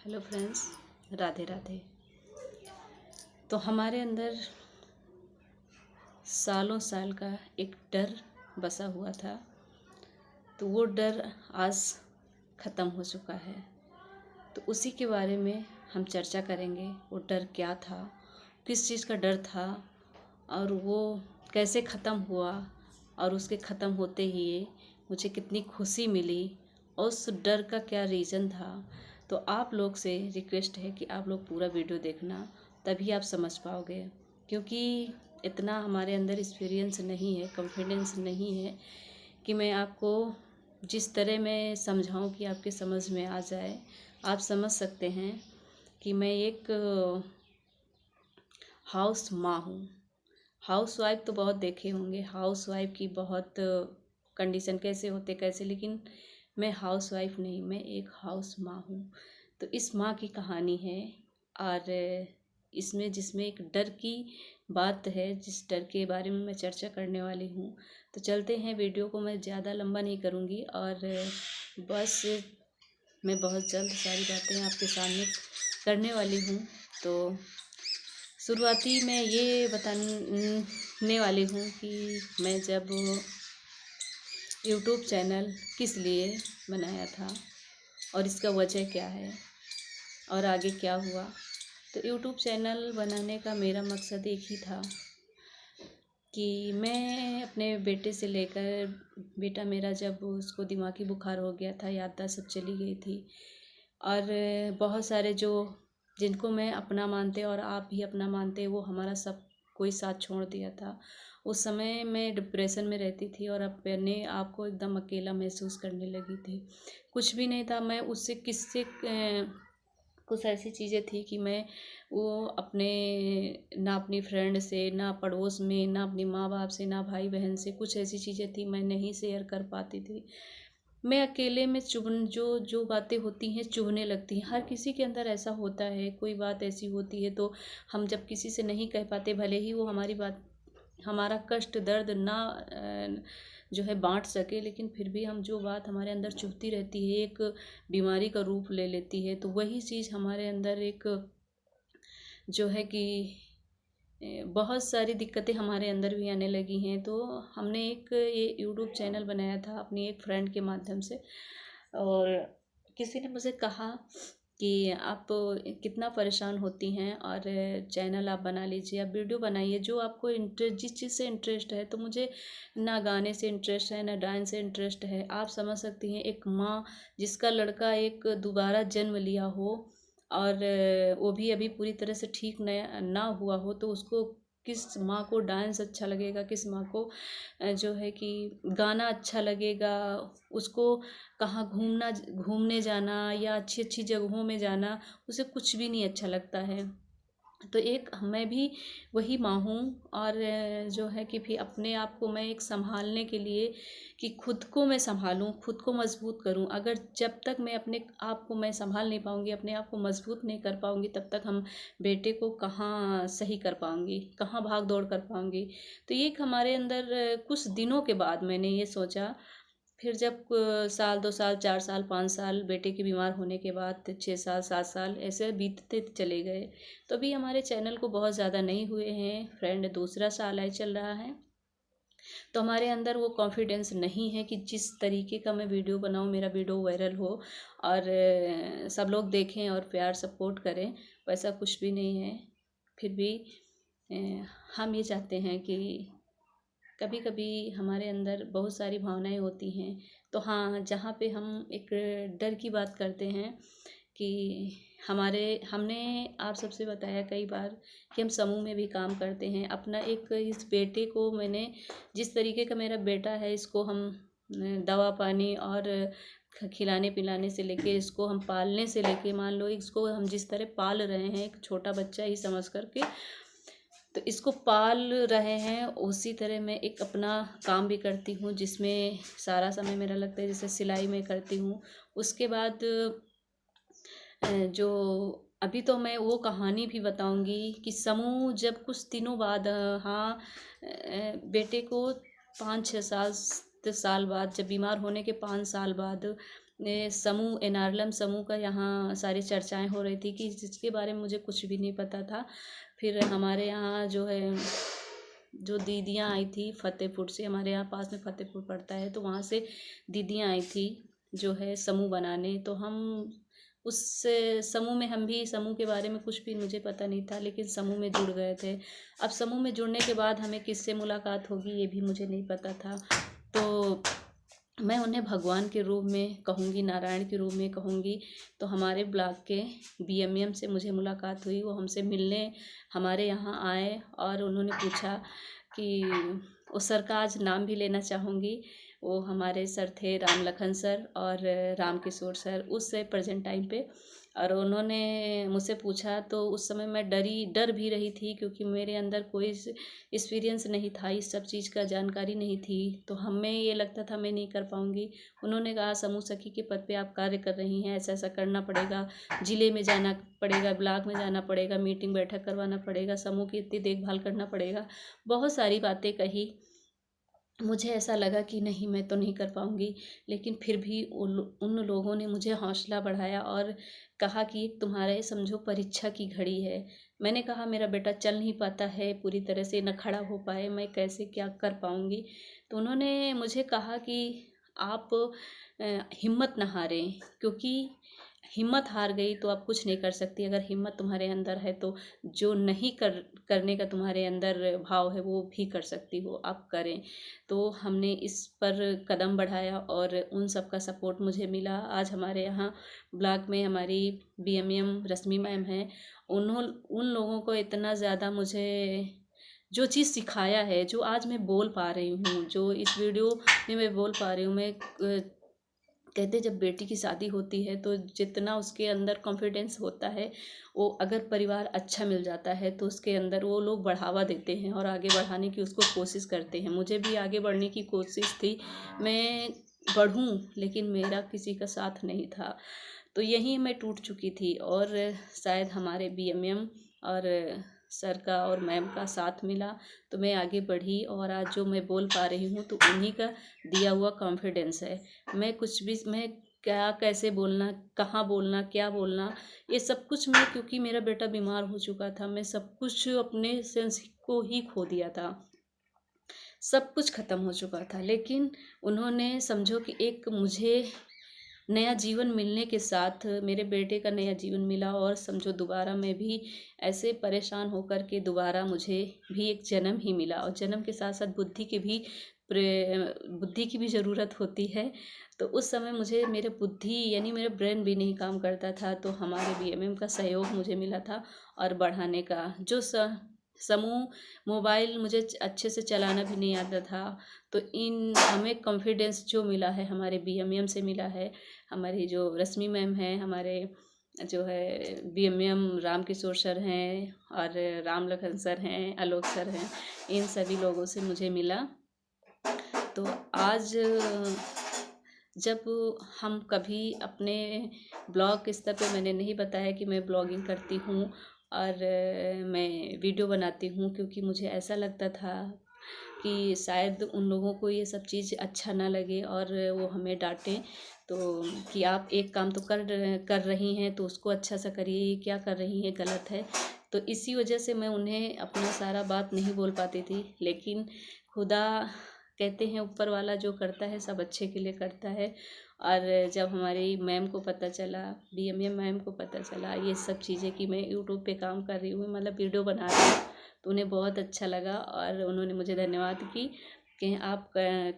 Hello friends, Radhe Radhe. तो हमारे अंदर सालों साल का एक डर बसा हुआ था। तो वो डर आज ख़त्म हो चुका है। तो उसी के बारे में हम चर्चा करेंगे। वो डर क्या था, किस चीज़ का डर था और वो कैसे ख़त्म हुआ, और उसके ख़त्म होते ही मुझे कितनी खुशी मिली और उस डर का क्या रीज़न था। तो आप लोग से रिक्वेस्ट है कि आप लोग पूरा वीडियो देखना, तभी आप समझ पाओगे। क्योंकि इतना हमारे अंदर एक्सपीरियंस नहीं है, कॉन्फिडेंस नहीं है कि मैं आपको जिस तरह मैं समझाऊं कि आपके समझ में आ जाए। आप समझ सकते हैं कि मैं एक हाउस माँ हूँ। हाउस वाइफ तो बहुत देखे होंगे, हाउस वाइफ की बहुत कंडीशन कैसे होते कैसे, लेकिन मैं हाउस वाइफ नहीं, मैं एक हाउस माँ हूँ। तो इस माँ की कहानी है और इसमें जिसमें एक डर की बात है, जिस डर के बारे में मैं चर्चा करने वाली हूँ। तो चलते हैं, वीडियो को मैं ज़्यादा लंबा नहीं करूँगी और बस मैं बहुत जल्द सारी बातें आपके सामने करने वाली हूँ। तो शुरुआती मैं ये बताने वाली हूँ कि मैं जब यूट्यूब चैनल किस लिए बनाया था और इसका वजह क्या है और आगे क्या हुआ। तो यूट्यूब चैनल बनाने का मेरा मकसद एक ही था कि मैं अपने बेटे से लेकर, बेटा मेरा जब उसको दिमागी बुखार हो गया था, याददाश्त सब चली गई थी और बहुत सारे जो जिनको मैं अपना मानते और आप भी अपना मानते, वो हमारा सब कोई साथ छोड़ दिया था। उस समय मैं डिप्रेशन में रहती थी और अपने आप को एकदम अकेला महसूस करने लगी थी। कुछ भी नहीं था, मैं उससे किससे कुछ ऐसी चीज़ें थी कि मैं वो अपने ना अपनी फ्रेंड से, ना पड़ोस में, ना अपनी माँ बाप से, ना भाई बहन से, कुछ ऐसी चीज़ें थी मैं नहीं शेयर कर पाती थी। मैं अकेले में जो जो बातें होती हैं चुभने लगती हैं। हर किसी के अंदर ऐसा होता है, कोई बात ऐसी होती है तो हम जब किसी से नहीं कह पाते, भले ही वो हमारी बात, हमारा कष्ट दर्द ना जो है बांट सके, लेकिन फिर भी हम जो बात हमारे अंदर चुभती रहती है, एक बीमारी का रूप ले लेती है। तो वही चीज़ हमारे अंदर एक जो है कि बहुत सारी दिक्कतें हमारे अंदर भी आने लगी हैं। तो हमने एक ये यूट्यूब चैनल बनाया था अपनी एक फ्रेंड के माध्यम से, और किसी ने मुझे कहा कि आप कितना परेशान होती हैं और चैनल आप बना लीजिए, आप वीडियो बनाइए जो आपको इंटरेस्ट, जिस चीज़ से इंटरेस्ट है। तो मुझे ना गाने से इंटरेस्ट है, ना डांस से इंटरेस्ट है। आप समझ सकती हैं, एक माँ जिसका लड़का एक दोबारा जन्म लिया हो और वो भी अभी पूरी तरह से ठीक न ना हुआ हो, तो उसको, किस माँ को डांस अच्छा लगेगा, किस माँ को जो है कि गाना अच्छा लगेगा, उसको कहाँ घूमने जाना या अच्छी अच्छी जगहों में जाना, उसे कुछ भी नहीं अच्छा लगता है। तो एक मैं भी वही माँ हूँ और जो है कि फिर अपने आप को मैं एक संभालने के लिए कि खुद को मैं संभालूँ, खुद को मजबूत करूँ। अगर जब तक मैं अपने आप को मैं संभाल नहीं पाऊँगी, अपने आप को मजबूत नहीं कर पाऊँगी, तब तक हम बेटे को कहाँ सही कर पाऊँगी, कहाँ भाग दौड़ कर पाऊँगी। तो ये एक हमारे अंदर कुछ दिनों के बाद मैंने ये सोचा। फिर जब साल 2 साल 4 साल 5 साल बेटे के बीमार होने के बाद 6 साल 7 साल ऐसे बीतते चले गए। तो अभी हमारे चैनल को बहुत ज़्यादा नहीं हुए हैं फ्रेंड, दूसरा साल है चल रहा है। तो हमारे अंदर वो कॉन्फिडेंस नहीं है कि जिस तरीके का मैं वीडियो बनाऊँ, मेरा वीडियो वायरल हो और सब लोग देखें और प्यार सपोर्ट करें, वैसा कुछ भी नहीं है। फिर भी हम ये चाहते हैं कि कभी कभी हमारे अंदर बहुत सारी भावनाएं होती हैं। तो हाँ, जहाँ पे हम एक डर की बात करते हैं कि हमने आप सबसे बताया कई बार कि हम समूह में भी काम करते हैं। अपना एक इस बेटे को मैंने, जिस तरीके का मेरा बेटा है, इसको हम दवा पानी और खिलाने पिलाने से लेके, इसको हम पालने से लेके, मान लो इसको हम जिस तरह पाल रहे हैं, एक छोटा बच्चा ही समझ करके, तो इसको पाल रहे हैं, उसी तरह मैं एक अपना काम भी करती हूँ जिसमें सारा समय मेरा लगता है। जैसे सिलाई में करती हूँ, उसके बाद जो अभी तो मैं वो कहानी भी बताऊंगी कि समूह जब कुछ दिनों बाद, हाँ, बेटे को 5-6 साल बाद, जब बीमार होने के 5 साल बाद समूह एनारलम समूह का यहाँ सारी चर्चाएं हो रही थी कि जिसके बारे में मुझे कुछ भी नहीं पता था। फिर हमारे यहाँ जो है जो दीदियाँ आई थी फतेहपुर से, हमारे यहाँ पास में फतेहपुर पड़ता है, तो वहाँ से दीदियाँ आई थी जो है समूह बनाने। तो हम उस समूह में, हम भी समूह के बारे में कुछ भी मुझे पता नहीं था, लेकिन समूह में जुड़ गए थे। अब समूह में जुड़ने के बाद हमें किससे मुलाकात होगी ये भी मुझे नहीं पता था। तो मैं उन्हें भगवान के रूप में कहूँगी, नारायण के रूप में कहूँगी। तो हमारे ब्लॉक के बीएमएम से मुझे मुलाकात हुई। वो हमसे मिलने हमारे यहाँ आए और उन्होंने पूछा कि उस सर का आज नाम भी लेना चाहूँगी। वो हमारे सर थे राम लखन सर और राम किशोर सर उस प्रेजेंट टाइम पे। और उन्होंने मुझसे पूछा तो उस समय मैं डर भी रही थी, क्योंकि मेरे अंदर कोई एक्सपीरियंस नहीं था, इस सब चीज़ का जानकारी नहीं थी। तो हमें ये लगता था मैं नहीं कर पाऊँगी। उन्होंने कहा समूह सखी के पद पे आप कार्य कर रही हैं, ऐसा ऐसा करना पड़ेगा, ज़िले में जाना पड़ेगा, ब्लॉक में जाना पड़ेगा, मीटिंग बैठक करवाना पड़ेगा, समूह की इतनी देखभाल करना पड़ेगा। बहुत सारी बातें कही। मुझे ऐसा लगा कि नहीं, मैं तो नहीं कर पाऊँगी, लेकिन फिर भी उन लोगों ने मुझे हौसला बढ़ाया और कहा कि तुम्हारे समझो परीक्षा की घड़ी है। मैंने कहा मेरा बेटा चल नहीं पाता है पूरी तरह से, न खड़ा हो पाए, मैं कैसे क्या कर पाऊँगी। तो उन्होंने मुझे कहा कि आप हिम्मत न हारें, क्योंकि हिम्मत हार गई तो आप कुछ नहीं कर सकती। अगर हिम्मत तुम्हारे अंदर है तो जो नहीं करने का तुम्हारे अंदर भाव है वो भी कर सकती हो, आप करें। तो हमने इस पर कदम बढ़ाया और उन सब का सपोर्ट मुझे मिला। आज हमारे यहाँ ब्लॉक में हमारी बीएमएम रश्मि मैम हैं। उन लोगों को इतना ज़्यादा मुझे जो चीज़ सिखाया है, जो आज मैं बोल पा रही हूँ, जो इस वीडियो में मैं बोल पा रही हूँ, मैं कहते जब बेटी की शादी होती है तो जितना उसके अंदर कॉन्फिडेंस होता है, वो अगर परिवार अच्छा मिल जाता है तो उसके अंदर वो लोग बढ़ावा देते हैं और आगे बढ़ाने की उसको कोशिश करते हैं। मुझे भी आगे बढ़ने की कोशिश थी, मैं बढ़ूं, लेकिन मेरा किसी का साथ नहीं था। तो यहीं मैं टूट चुकी थी और शायद हमारे बीएमएम और सर का और मैम का साथ मिला तो मैं आगे बढ़ी और आज जो मैं बोल पा रही हूँ तो उन्हीं का दिया हुआ कॉन्फिडेंस है। मैं कुछ भी, मैं क्या कैसे बोलना, कहाँ बोलना, क्या बोलना, ये सब कुछ मैं, क्योंकि मेरा बेटा बीमार हो चुका था, मैं सब कुछ अपने सेंस को ही खो दिया था, सब कुछ ख़त्म हो चुका था। लेकिन उन्होंने समझो कि एक मुझे नया जीवन मिलने के साथ मेरे बेटे का नया जीवन मिला और समझो दोबारा मैं भी ऐसे परेशान होकर के दोबारा मुझे भी एक जन्म ही मिला। और जन्म के साथ साथ बुद्धि की भी ज़रूरत होती है। तो उस समय मुझे मेरे बुद्धि यानी मेरा ब्रेन भी नहीं काम करता था, तो हमारे बीएमएम का सहयोग मुझे मिला था और बढ़ाने का जो समूह मोबाइल मुझे अच्छे से चलाना भी नहीं आता था। तो इन हमें कॉन्फिडेंस जो मिला है हमारे बीएमएम से मिला है। हमारी जो रश्मि मैम हैं, हमारे जो है बीएमएम राम किशोर सर हैं और राम लखन सर हैं, आलोक सर हैं, इन सभी लोगों से मुझे मिला। तो आज जब हम कभी अपने ब्लॉग स्तर पे, मैंने नहीं बताया कि मैं ब्लॉगिंग करती हूँ और मैं वीडियो बनाती हूँ, क्योंकि मुझे ऐसा लगता था कि शायद उन लोगों को ये सब चीज़ अच्छा ना लगे और वो हमें डांटें, तो कि आप एक काम तो कर रही हैं तो उसको अच्छा सा करिए, ये क्या कर रही हैं गलत है। तो इसी वजह से मैं उन्हें अपना सारा बात नहीं बोल पाती थी। लेकिन खुदा कहते हैं ऊपर वाला जो करता है सब अच्छे के लिए करता है। और जब हमारी मैम को पता चला, बीएमएम मैम को पता चला ये सब चीज़ें कि मैं यूट्यूब पे काम कर रही हूँ, मतलब वीडियो बना रही हूँ, तो उन्हें बहुत अच्छा लगा और उन्होंने मुझे धन्यवाद की कि आप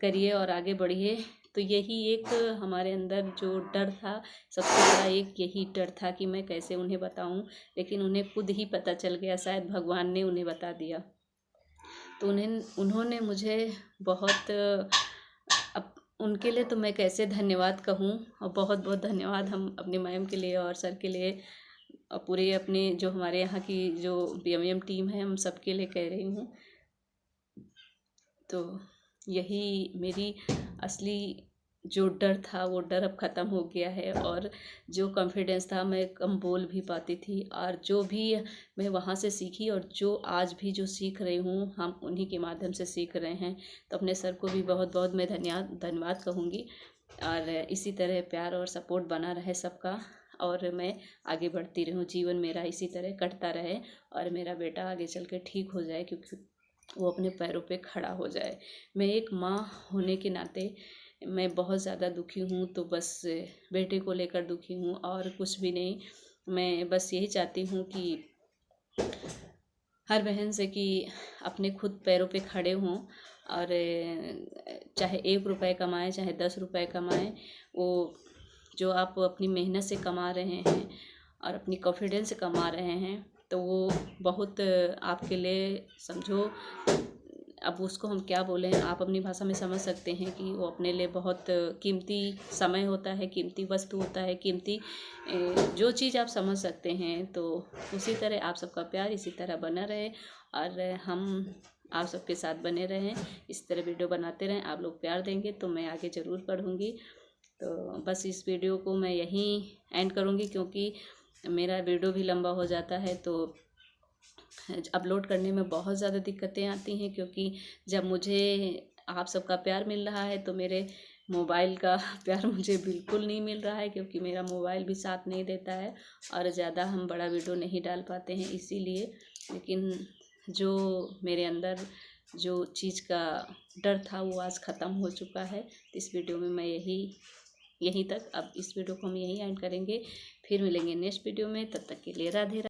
करिए और आगे बढ़िए। तो यही एक हमारे अंदर जो डर था, सबसे बड़ा एक यही डर था कि मैं कैसे उन्हें बताऊं, लेकिन उन्हें खुद ही पता चल गया, शायद भगवान ने उन्हें बता दिया। तो उन्होंने मुझे बहुत अब उनके लिए तो मैं कैसे धन्यवाद कहूँ, और बहुत बहुत धन्यवाद हम अपने मैम के लिए और सर के लिए और पूरे अपने जो हमारे यहाँ की जो बीएमएम टीम है हम सबके लिए कह रही हूँ। तो यही मेरी असली जो डर था वो डर अब ख़त्म हो गया है और जो कॉन्फिडेंस था, मैं कम बोल भी पाती थी और जो भी मैं वहाँ से सीखी और जो आज भी जो सीख रही हूँ हम उन्हीं के माध्यम से सीख रहे हैं। तो अपने सर को भी बहुत बहुत मैं धन्यवाद कहूँगी। और इसी तरह प्यार और सपोर्ट बना रहे सबका, और मैं आगे बढ़ती रहूं, जीवन मेरा इसी तरह कटता रहे और मेरा बेटा आगे चल के ठीक हो जाए, क्योंकि वो अपने पैरों पे खड़ा हो जाए। मैं एक माँ होने के नाते मैं बहुत ज़्यादा दुखी हूँ, तो बस बेटे को लेकर दुखी हूँ और कुछ भी नहीं। मैं बस यही चाहती हूँ कि हर बहन से कि अपने खुद पैरों पे खड़े हों, और चाहे 1 रुपए कमाएं चाहे 10 रुपए कमाएं, वो जो आप अपनी मेहनत से कमा रहे हैं और अपनी कॉन्फिडेंस से कमा रहे हैं, तो वो बहुत आपके लिए समझो, अब उसको हम क्या बोलें, आप अपनी भाषा में समझ सकते हैं कि वो अपने लिए बहुत कीमती समय होता है, कीमती वस्तु होता है, कीमती जो चीज़ आप समझ सकते हैं। तो उसी तरह आप सबका प्यार इसी तरह बना रहे और हम आप सबके साथ बने रहें, इस तरह वीडियो बनाते रहें। आप लोग प्यार देंगे तो मैं आगे ज़रूर बढ़ूँगी। तो बस इस वीडियो को मैं यहीं एंड करूँगी, क्योंकि मेरा वीडियो भी लंबा हो जाता है, तो अपलोड करने में बहुत ज़्यादा दिक्कतें आती हैं, क्योंकि जब मुझे आप सबका प्यार मिल रहा है तो मेरे मोबाइल का प्यार मुझे बिल्कुल नहीं मिल रहा है, क्योंकि मेरा मोबाइल भी साथ नहीं देता है और ज़्यादा हम बड़ा वीडियो नहीं डाल पाते हैं इसीलिए। लेकिन जो मेरे अंदर जो चीज़ का डर था वो आज ख़त्म हो चुका है। इस वीडियो में मैं यहीं तक, अब इस वीडियो को हम यहीं एंड करेंगे। फिर मिलेंगे नेक्स्ट वीडियो में, तब तक के लिए राधे राधे।